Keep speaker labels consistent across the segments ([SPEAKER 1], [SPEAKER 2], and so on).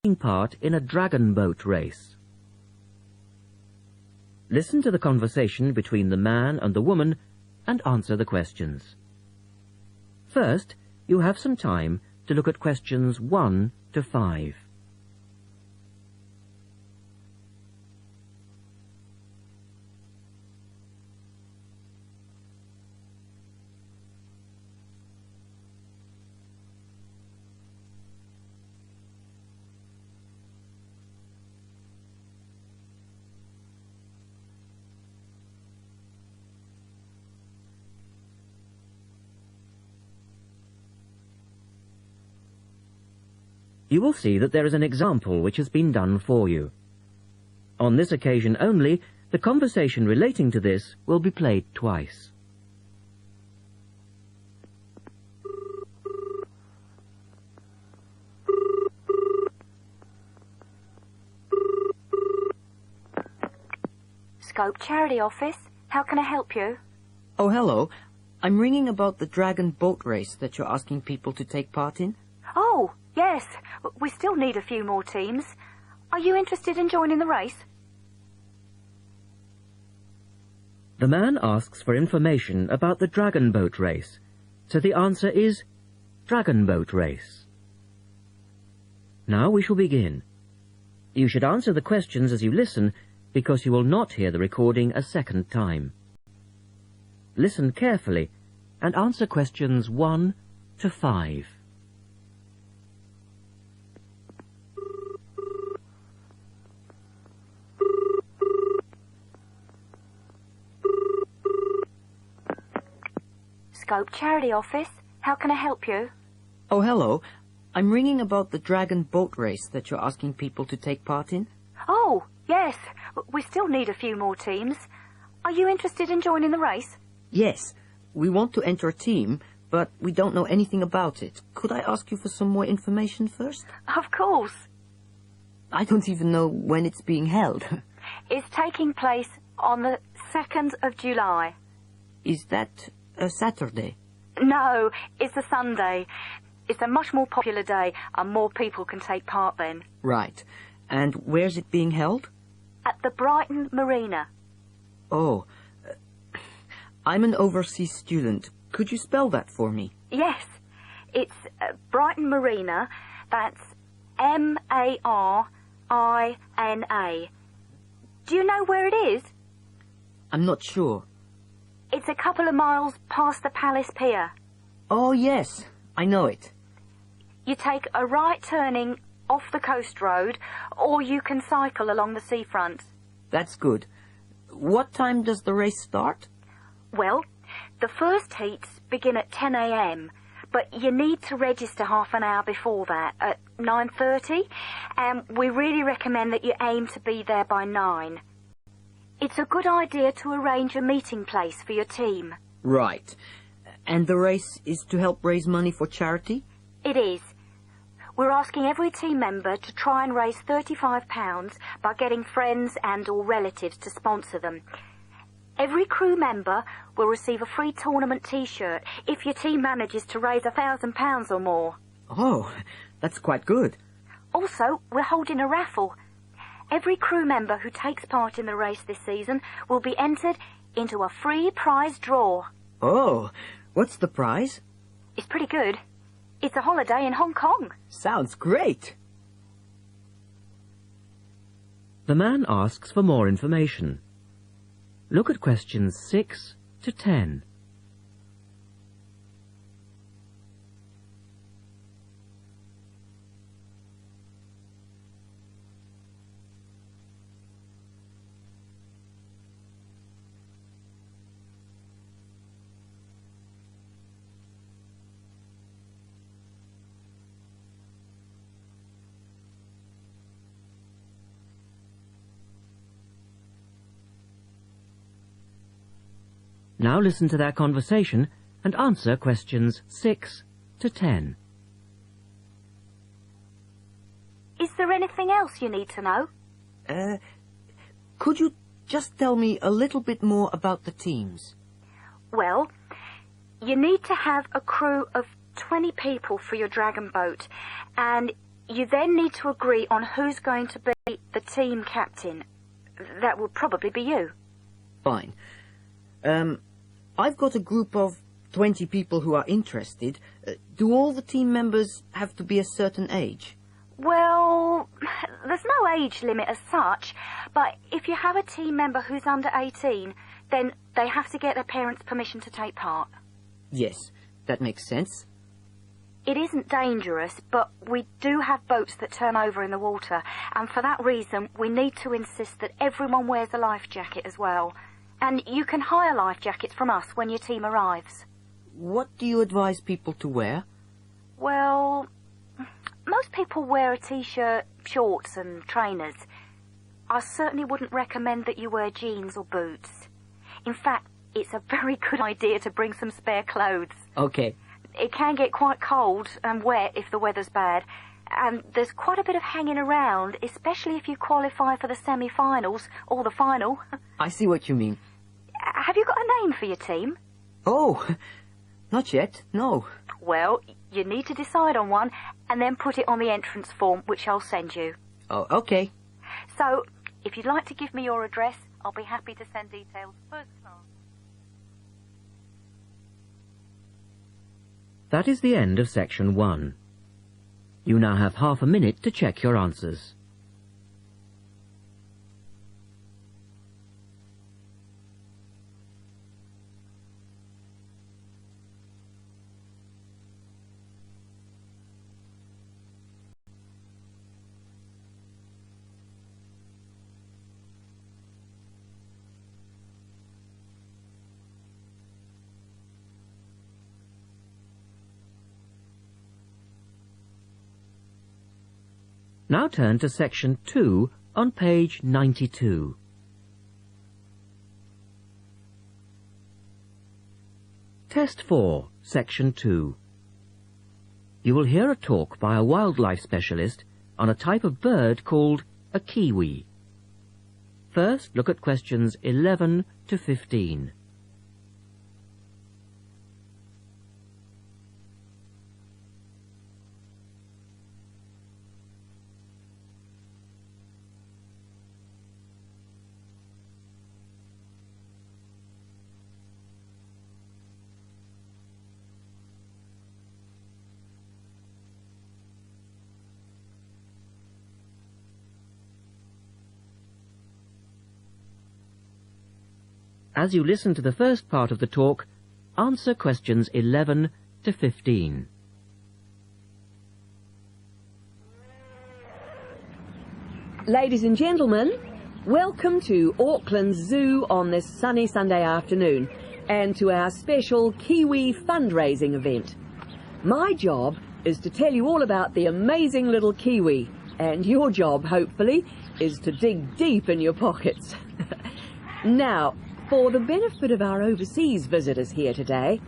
[SPEAKER 1] taking part in a dragon boat race. Listen to the conversation between the man and the woman and answer the questions. First, you have some time to look at questions 1 to 5. You will see that there is an example which has been done for you. On this occasion only, the conversation relating to this will be played twice.
[SPEAKER 2] Scope Charity Office. How can I help you?
[SPEAKER 3] Oh, hello. I'm ringing about the dragon boat race that you're asking people to take part in.
[SPEAKER 2] Oh, yes. We still need a few more teams. Are you interested in joining the race?
[SPEAKER 1] The man asks for information about the dragon boat race, so the answer is dragon boat race. Now we shall begin. You should answer the questions as you listen, because you will not hear the recording a second time. Listen carefully and answer questions 1 to 5.
[SPEAKER 2] Scope Charity Office. How can I help you?
[SPEAKER 3] Oh, hello. I'm ringing about the dragon boat race that you're asking people to take part in.
[SPEAKER 2] Oh, yes. We still need a few more teams. Are you interested in joining the race?
[SPEAKER 3] Yes. We want to enter a team, but we don't know anything about it. Could I ask you for some more information first?
[SPEAKER 2] Of course.
[SPEAKER 3] I don't even know when it's being held.
[SPEAKER 2] It's taking place on the 2nd of July.
[SPEAKER 3] Is that a Saturday?
[SPEAKER 2] No, it's a Sunday. It's a much more popular day and more people can take part then.
[SPEAKER 3] Right. And where's it being held?
[SPEAKER 2] At the Brighton Marina.
[SPEAKER 3] Oh. I'm an overseas student. Could you spell that for me?
[SPEAKER 2] Yes. It's Brighton Marina. That's M-A-R-I-N-A. Do you know where it is?
[SPEAKER 3] I'm not sure.
[SPEAKER 2] It's a couple of miles past the Palace Pier.
[SPEAKER 3] Oh, yes. I know it.
[SPEAKER 2] You take a right turning off the coast road, or you can cycle along the seafront.
[SPEAKER 3] That's good. What time does the race start?
[SPEAKER 2] Well, the first heats begin at 10 a.m, but you need to register half an hour before that, at 9:30, and we really recommend that you aim to be there by 9. It's a good idea to arrange a meeting place for your team.
[SPEAKER 3] Right. And the race is to help raise money for charity?
[SPEAKER 2] It is. We're asking every team member to try and raise £35 by getting friends and or relatives to sponsor them. Every crew member will receive a free tournament T-shirt if your team manages to raise £1,000 or more.
[SPEAKER 3] Oh, that's quite good.
[SPEAKER 2] Also, we're holding a raffle. Every crew member who takes part in the race this season will be entered into a free prize draw.
[SPEAKER 3] Oh, what's the prize?
[SPEAKER 2] It's pretty good. It's a holiday in Hong Kong.
[SPEAKER 3] Sounds great.
[SPEAKER 1] The man asks for more information. Look at questions 6 to 10. Now listen to their conversation and answer questions 6 to 10.
[SPEAKER 2] Is there anything else you need to know?
[SPEAKER 3] Could you just tell me a little bit more about the teams?
[SPEAKER 2] Well, you need to have a crew of 20 people for your dragon boat, and You then need to agree on who's going to be the team captain. That would probably be you.
[SPEAKER 3] Fine. I've got a group of 20 people who are interested. Do all the team members have to be a certain age?
[SPEAKER 2] Well, there's no age limit as such, but if you have a team member who's under 18, then they have to get their parents' permission to take part.
[SPEAKER 3] Yes, that makes sense.
[SPEAKER 2] It isn't dangerous, but we do have boats that turn over in the water, and for that reason we need to insist that everyone wears a life jacket as well. And you can hire life jackets from us when your team arrives.
[SPEAKER 3] What do you advise people to wear?
[SPEAKER 2] Well, most people wear a t-shirt, shorts and trainers. I certainly wouldn't recommend that you wear jeans or boots. In fact, it's a very good idea to bring some spare clothes.
[SPEAKER 3] Okay.
[SPEAKER 2] It can get quite cold and wet if the weather's bad, and there's quite a bit of hanging around, especially if you qualify for the semi-finals or the final.
[SPEAKER 3] I see what you mean.
[SPEAKER 2] Have you got a name for your team?
[SPEAKER 3] Oh, not yet, no.
[SPEAKER 2] Well, you need to decide on one and then put it on the entrance form, which I'll send you.
[SPEAKER 3] Oh, okay.
[SPEAKER 2] So, if you'd like to give me your address, I'll be happy to send details first class.
[SPEAKER 1] That is the end of section 1. You now have half a minute to check your answers. Now turn to section 2 on page 92. Test 4, section 2. You will hear a talk by a wildlife specialist on a type of bird called a kiwi. First, look at questions 11 to 15. As you listen to the first part of the talk, answer questions 11 to 15.
[SPEAKER 4] Ladies and gentlemen, welcome to Auckland Zoo on this sunny Sunday afternoon and to our special Kiwi fundraising event. My job is to tell you all about the amazing little Kiwi, and your job, hopefully, is to dig deep in your pockets. Now, for the benefit of our overseas visitors here today,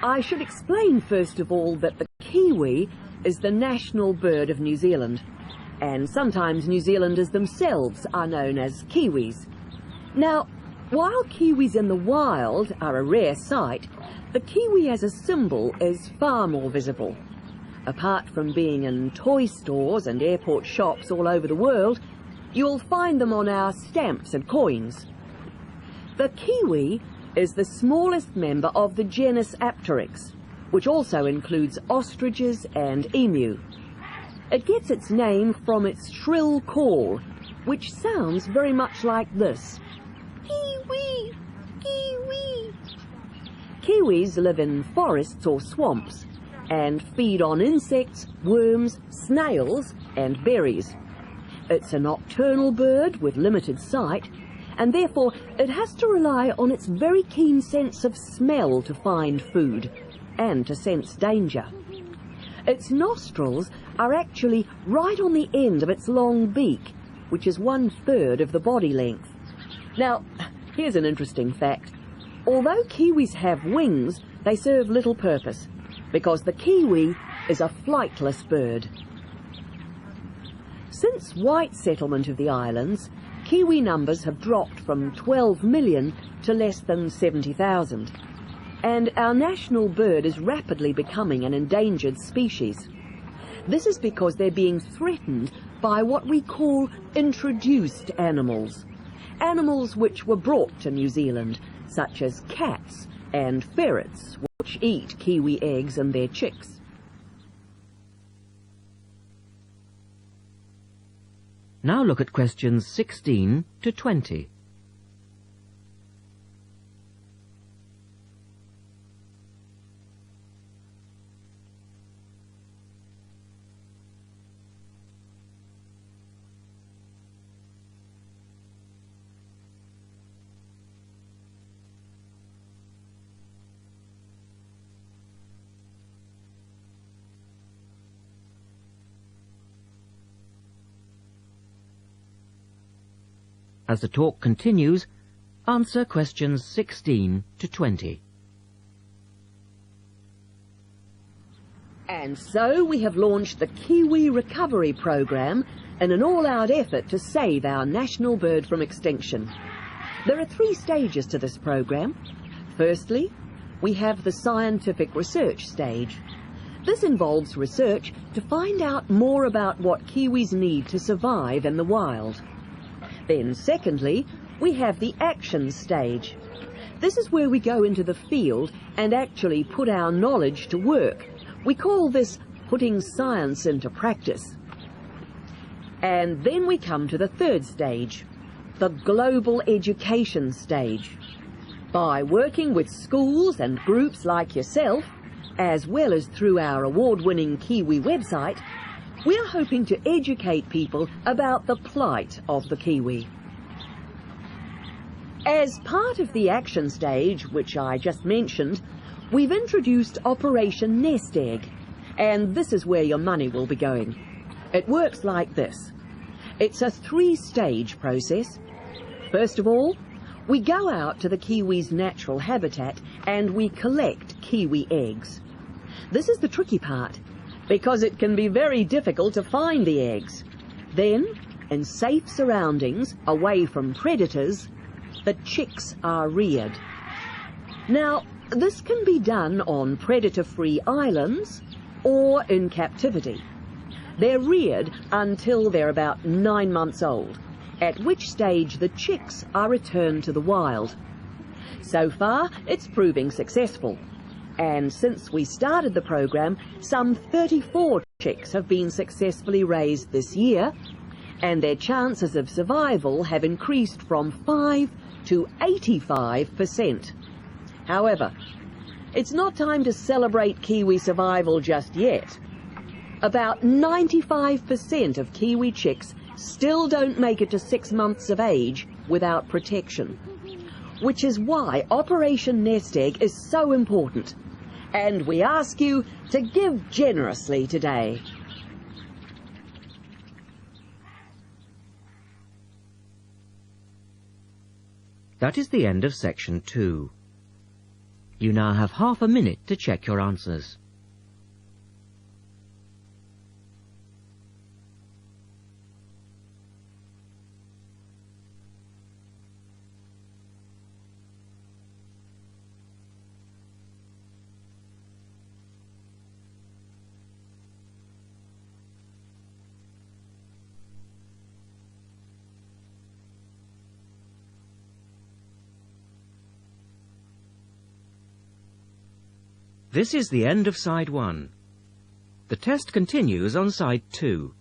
[SPEAKER 4] I should explain first of all that the kiwi is the national bird of New Zealand, and sometimes New Zealanders themselves are known as kiwis. Now, while kiwis in the wild are a rare sight, the kiwi as a symbol is far more visible. Apart from being in toy stores and airport shops all over the world, you'll find them on our stamps and coins. The kiwi is the smallest member of the genus Apteryx, which also includes ostriches and emu. It gets its name from its shrill call, which sounds very much like this. Kiwi! Kiwi! Kiwis live in forests or swamps and feed on insects, worms, snails and berries. It's a nocturnal bird with limited sight, and therefore it has to rely on its very keen sense of smell to find food and to sense danger. Its nostrils are actually right on the end of its long beak, which is 1/3 of the body length. Now, here's an interesting fact. Although kiwis have wings, they serve little purpose, because the kiwi is a flightless bird. Since white settlement of the islands, kiwi numbers have dropped from 12 million to less than 70,000. And our national bird is rapidly becoming an endangered species. This is because they're being threatened by what we call introduced animals. Animals which were brought to New Zealand, such as cats and ferrets, which eat kiwi eggs and their chicks.
[SPEAKER 1] Now look at questions 16 to 20. As the talk continues, answer questions 16 to 20.
[SPEAKER 4] And so we have launched the Kiwi Recovery Program in an all-out effort to save our national bird from extinction. There are 3 stages to this program. Firstly, we have the scientific research stage. This involves research to find out more about what kiwis need to survive in the wild. Then, secondly, we have the action stage. This is where we go into the field and actually put our knowledge to work. We call this putting science into practice. And then we come to the 3rd stage, the global education stage. By working with schools and groups like yourself, as well as through our award-winning Kiwi website, we're hoping to educate people about the plight of the kiwi. As part of the action stage, which I just mentioned, we've introduced Operation Nest Egg, and this is where your money will be going. It works like this. It's a 3-stage process. First of all, we go out to the kiwi's natural habitat and we collect kiwi eggs. This is the tricky part, because it can be very difficult to find the eggs. Then, in safe surroundings, away from predators, the chicks are reared. Now, this can be done on predator-free islands or in captivity. They're reared until they're about 9 months old, at which stage the chicks are returned to the wild. So far, it's proving successful. And since we started the program, some 34 chicks have been successfully raised this year, and their chances of survival have increased from 5 to 85%. However, it's not time to celebrate kiwi survival just yet. About 95% of kiwi chicks still don't make it to 6 months of age without protection, which is why Operation Nest Egg is so important. And we ask you to give generously today.
[SPEAKER 1] That is the end of section 2. You now have half a minute to check your answers. This is the end of side 1. The test continues on side 2.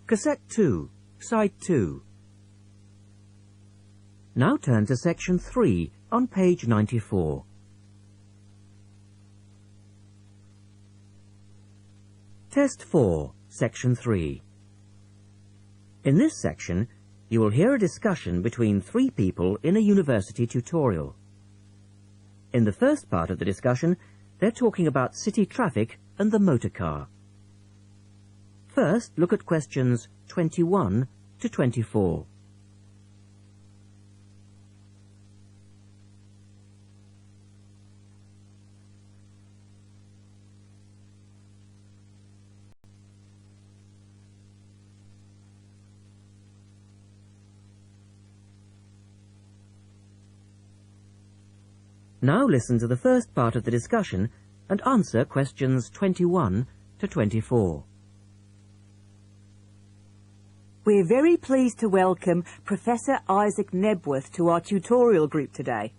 [SPEAKER 1] Cassette 2, Side 2. Now turn to section 3 on page 94. Test 4, section 3. In this section, you will hear a discussion between 3 people in a university tutorial. In the first part of the discussion, They're talking about city traffic and the motor car. First, look at questions 21 to 24. Now listen to the first part of the discussion and answer questions 21 to 24.
[SPEAKER 5] We're very pleased to welcome Professor Isaac Nebworth to our tutorial group today.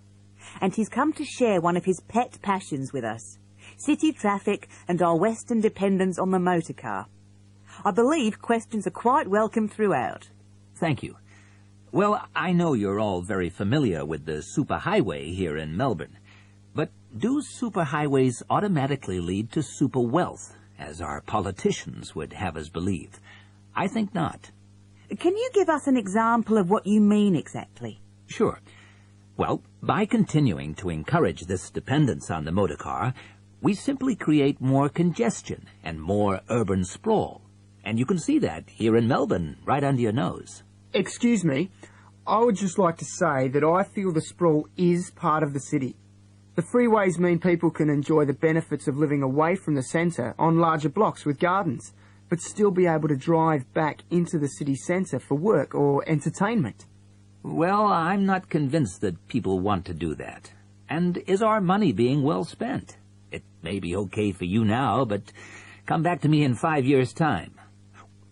[SPEAKER 5] And he's come to share one of his pet passions with us, city traffic and our Western dependence on the motor car. I believe questions are quite welcome throughout.
[SPEAKER 6] Thank you. Well, I know you're all very familiar with the superhighway here in Melbourne, but do superhighways automatically lead to super wealth, as our politicians would have us believe? I think not.
[SPEAKER 5] Can you give us an example of what you mean exactly?
[SPEAKER 6] Sure. Well, by continuing to encourage this dependence on the motor car, we simply create more congestion and more urban sprawl. And you can see that here in Melbourne, right under your nose.
[SPEAKER 7] Excuse me, I would just like to say that I feel the sprawl is part of the city. The freeways mean people can enjoy the benefits of living away from the centre on larger blocks with gardens, but still be able to drive back into the city centre for work or entertainment.
[SPEAKER 6] Well, I'm not convinced that people want to do that. And is our money being well spent? It may be okay for you now, but come back to me in 5 years' time.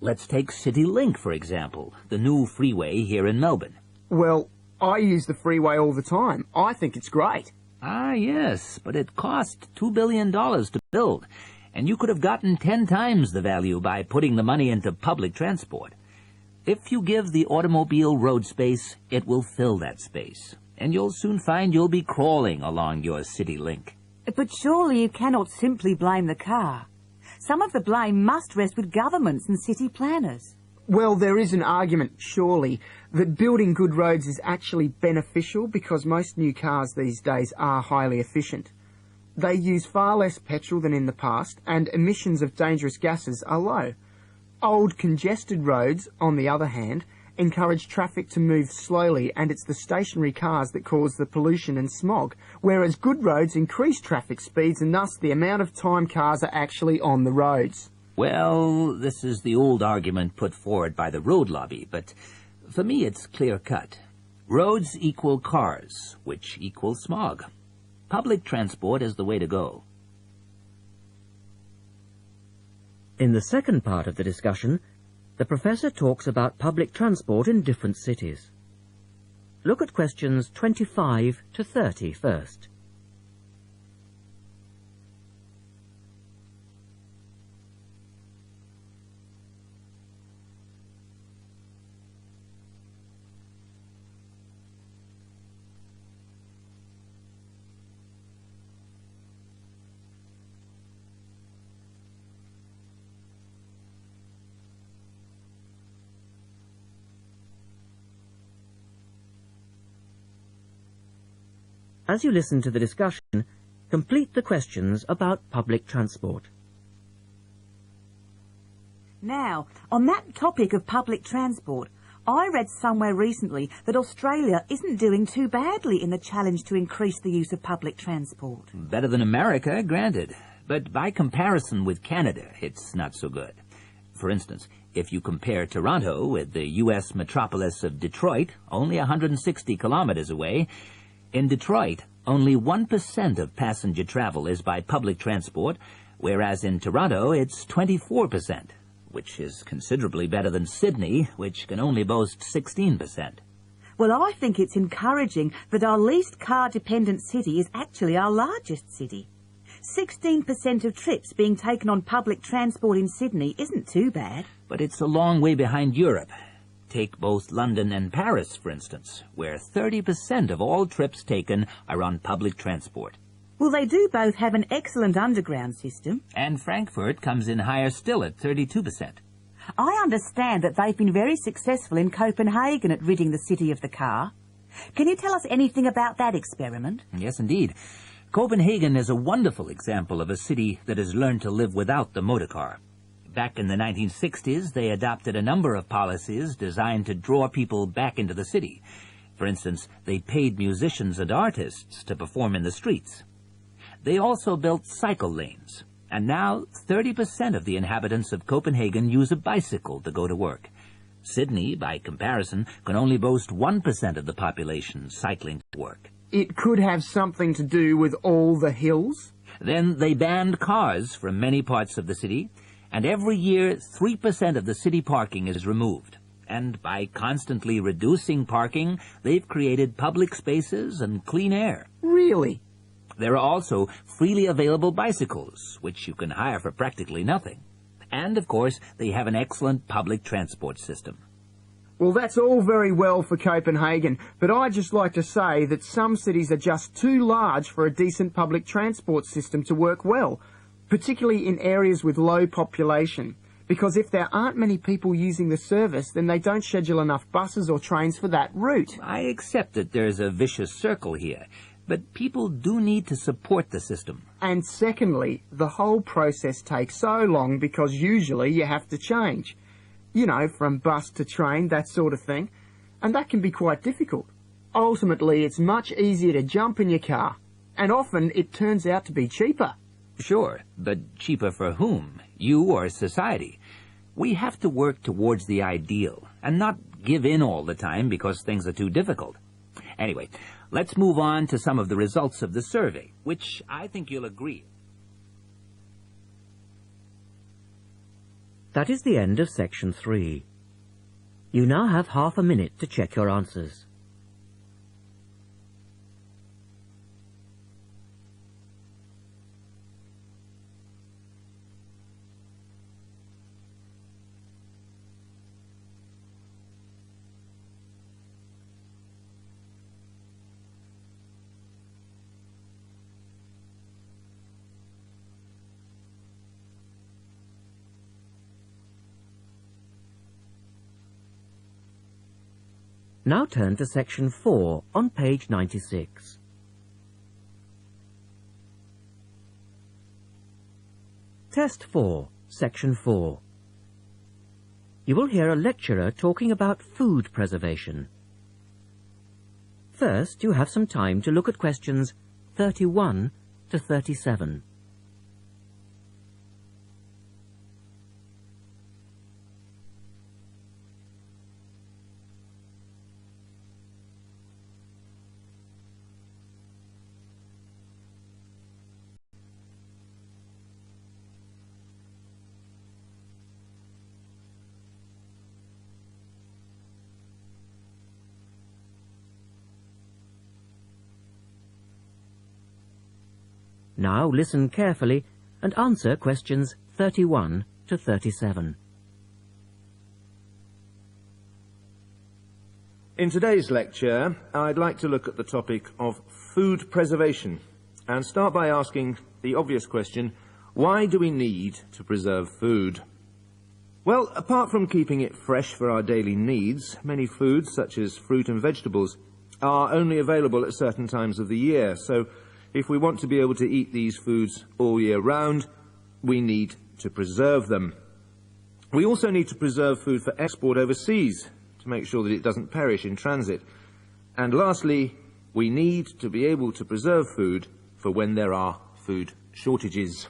[SPEAKER 6] Let's take CityLink, for example, the new freeway here in Melbourne.
[SPEAKER 7] Well, I use the freeway all the time. I think it's great.
[SPEAKER 6] Ah, yes, but it cost $2 billion to build, and you could have gotten 10 times the value by putting the money into public transport. If you give the automobile road space, it will fill that space, and you'll soon find you'll be crawling along your CityLink.
[SPEAKER 5] But surely you cannot simply blame the car. Some of the blame must rest with governments and city planners.
[SPEAKER 7] Well, there is an argument, surely, that building good roads is actually beneficial because most new cars these days are highly efficient. They use far less petrol than in the past, and emissions of dangerous gases are low. Old, congested roads, on the other hand, encourage traffic to move slowly, and it's the stationary cars that cause the pollution and smog, whereas good roads increase traffic speeds and thus the amount of time cars are actually on the roads.
[SPEAKER 6] Well, this is the old argument put forward by the road lobby, but for me it's clear-cut. Roads equal cars, which equals smog. Public transport is the way to go.
[SPEAKER 1] In the second part of the discussion, the professor talks about public transport in different cities. Look at questions 25 to 30 first. As you listen to the discussion, complete the questions about public transport.
[SPEAKER 5] Now, on that topic of public transport, I read somewhere recently that Australia isn't doing too badly in the challenge to increase the use of public transport.
[SPEAKER 6] Better than America, granted. But by comparison with Canada, it's not so good. For instance, if you compare Toronto with the U.S. metropolis of Detroit, only 160 kilometers away, in Detroit, only 1% of passenger travel is by public transport, whereas in Toronto it's 24%, which is considerably better than Sydney, which can only boast 16%.
[SPEAKER 5] Well, I think it's encouraging that our least car-dependent city is actually our largest city. 16% of trips being taken on public transport in Sydney isn't too bad.
[SPEAKER 6] But it's a long way behind Europe. Take both London and Paris, for instance, where 30% of all trips taken are on public transport.
[SPEAKER 5] Well, they do both have an excellent underground system.
[SPEAKER 6] And Frankfurt comes in higher still at 32%.
[SPEAKER 5] I understand that they've been very successful in Copenhagen at ridding the city of the car. Can you tell us anything about that experiment?
[SPEAKER 6] Yes, indeed. Copenhagen is a wonderful example of a city that has learned to live without the motorcar. Back in the 1960s, they adopted a number of policies designed to draw people back into the city. For instance, they paid musicians and artists to perform in the streets. They also built cycle lanes, and now 30% of the inhabitants of Copenhagen use a bicycle to go to work. Sydney, by comparison, can only boast 1% of the population cycling to work.
[SPEAKER 7] It could have something to do with all the hills?
[SPEAKER 6] Then they banned cars from many parts of the city, and every year 3% of the city parking is removed. And by constantly reducing parking, they've created public spaces and clean air.
[SPEAKER 7] Really?
[SPEAKER 6] There are also freely available bicycles, which you can hire for practically nothing. And, of course, they have an excellent public transport system.
[SPEAKER 7] Well, that's all very well for Copenhagen, but I'd just like to say that some cities are just too large for a decent public transport system to work well, particularly in areas with low population. Because if there aren't many people using the service, then they don't schedule enough buses or trains for that route.
[SPEAKER 6] I accept that there's a vicious circle here, but people do need to support the system.
[SPEAKER 7] And secondly, the whole process takes so long because usually you have to change. You know, from bus to train, that sort of thing. And that can be quite difficult. Ultimately, it's much easier to jump in your car. And often it turns out to be cheaper.
[SPEAKER 6] Sure, but cheaper for whom? You or society? We have to work towards the ideal, and not give in all the time because things are too difficult. Anyway, let's move on to some of the results of the survey, which I think you'll agree.
[SPEAKER 1] That is the end of section 3. You now have half a minute to check your answers. Now turn to section 4 on page 96. Test 4, section 4. You will hear a lecturer talking about food preservation. First, you have some time to look at questions 31 to 37. Now listen carefully and answer questions 31 to 37.
[SPEAKER 8] In today's lecture, I'd like to look at the topic of food preservation and start by asking the obvious question, why do we need to preserve food? Well, apart from keeping it fresh for our daily needs, many foods, such as fruit and vegetables, are only available at certain times of the year, so if we want to be able to eat these foods all year round, we need to preserve them. We also need to preserve food for export overseas to make sure that it doesn't perish in transit. And lastly, we need to be able to preserve food for when there are food shortages.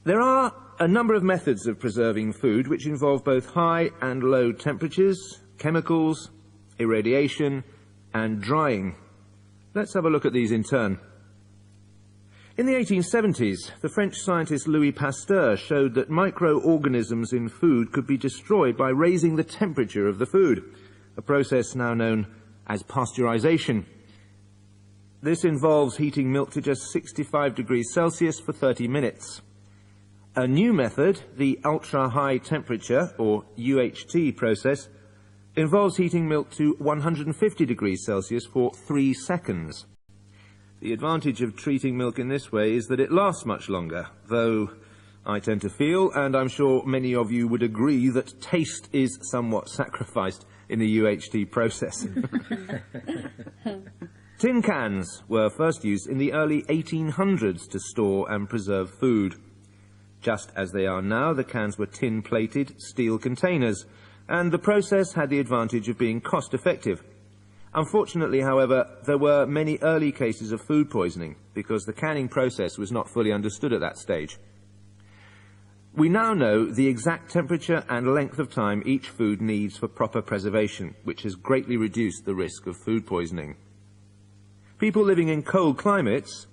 [SPEAKER 8] There are a number of methods of preserving food which involve both high and low temperatures, chemicals, irradiation, and drying. Let's have a look at these in turn. In the 1870s, the French scientist Louis Pasteur showed that microorganisms in food could be destroyed by raising the temperature of the food, a process now known as pasteurization. This involves heating milk to just 65 degrees Celsius for 30 minutes. A new method, the ultra-high temperature, or UHT process, involves heating milk to 150 degrees Celsius for 3 seconds. The advantage of treating milk in this way is that it lasts much longer, though I tend to feel, and I'm sure many of you would agree, that taste is somewhat sacrificed in the UHT process. Tin cans were first used in the early 1800s to store and preserve food. Just as they are now, the cans were tin-plated steel containers, and the process had the advantage of being cost-effective. Unfortunately, however, there were many early cases of food poisoning because the canning process was not fully understood at that stage. We now know the exact temperature and length of time each food needs for proper preservation, which has greatly reduced the risk of food poisoning. People living in cold climates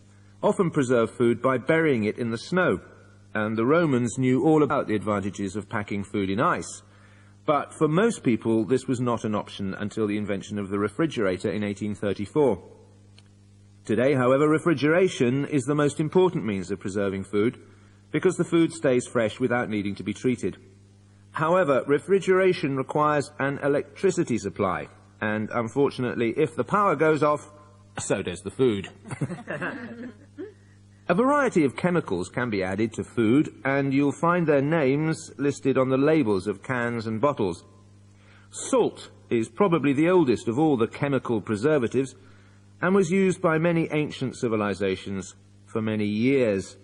[SPEAKER 8] often preserve food by burying it in the snow, and the Romans knew all about the advantages of packing food in ice. But for most people, this was not an option until the invention of the refrigerator in 1834. Today, however, refrigeration is the most important means of preserving food, because the food stays fresh without needing to be treated. However, refrigeration requires an electricity supply, and unfortunately, if the power goes off, so does the food. A variety of chemicals can be added to food, and you'll find their names listed on the labels of cans and bottles. Salt is probably the oldest of all the chemical preservatives, and was used by many ancient civilizations for many years.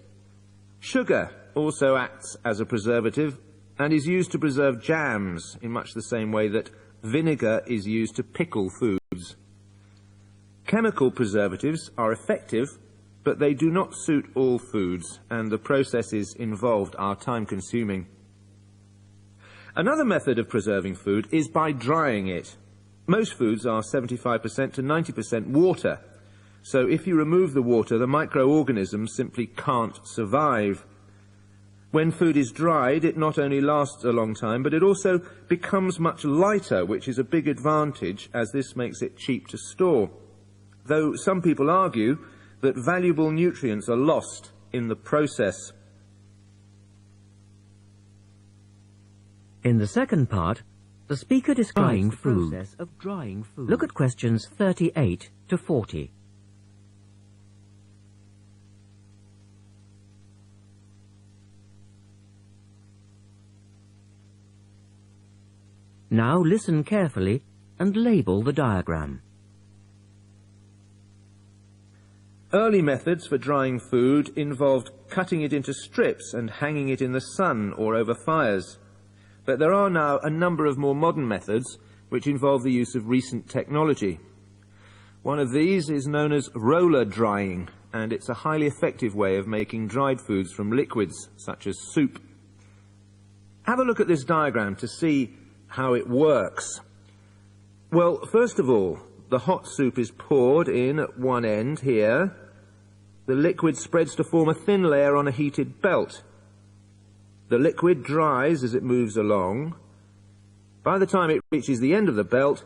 [SPEAKER 8] Sugar also acts as a preservative and is used to preserve jams in much the same way that vinegar is used to pickle foods. Chemical preservatives are effective, but they do not suit all foods, and the processes involved are time-consuming. Another method of preserving food is by drying it. Most foods are 75% to 90% water, so if you remove the water, the microorganisms simply can't survive. When food is dried, it not only lasts a long time, but it also becomes much lighter, which is a big advantage, as this makes it cheap to store. Though some people argue that valuable nutrients are lost in the process.
[SPEAKER 1] In the second part, the speaker describes the process of drying food. Look at questions 38 to 40. Now listen carefully and label the diagram.
[SPEAKER 8] Early methods for drying food involved cutting it into strips and hanging it in the sun or over fires. But there are now a number of more modern methods which involve the use of recent technology. One of these is known as roller drying, and it's a highly effective way of making dried foods from liquids, such as soup. Have a look at this diagram to see how it works. Well, first of all, the hot soup is poured in at one end here. The liquid spreads to form a thin layer on a heated belt. The liquid dries as it moves along. By the time it reaches the end of the belt,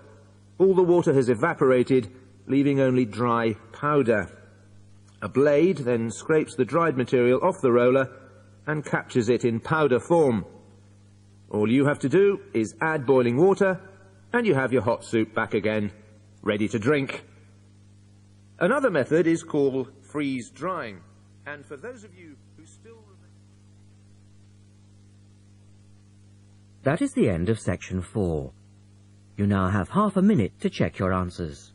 [SPEAKER 8] all the water has evaporated, leaving only dry powder. A blade then scrapes the dried material off the roller and captures it in powder form. All you have to do is add boiling water, and you have your hot soup back again, ready to drink. Another method is called freeze drying, and for those of you who still remember...
[SPEAKER 1] That is the end of section 4. You now have half a minute to check your answers.